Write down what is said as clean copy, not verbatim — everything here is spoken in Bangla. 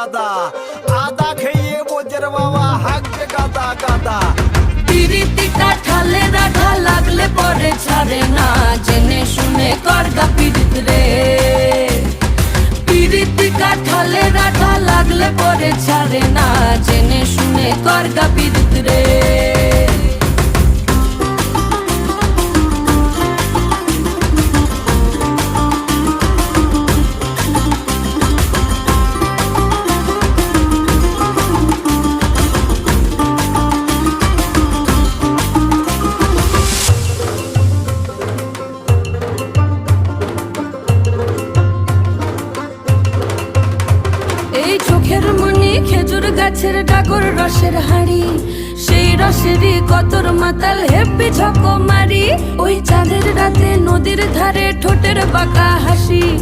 গাদা, আদা খেয়ে বোঝের বাবা হাঁকছে গাদা গাদা। পিরিতি কাঠালে রাধা লাগলে পরে ছাড়ে না, জেনে শুনে করগা পিরিত রে। পিরিতি কাঠালে রাধা লাগলে পরে ছাড়ে না, জেনে শুনে করগা পিরিত রে। এই চোখের মনি খেজুর গাছের ডাগর রসের হাড়ি, সেই রসেরই কতর মাতাল হেপি ঝকো মারি। ওই চাঁদের রাতে নদীর ধারে ঠোঁটের বাঁকা হাসি।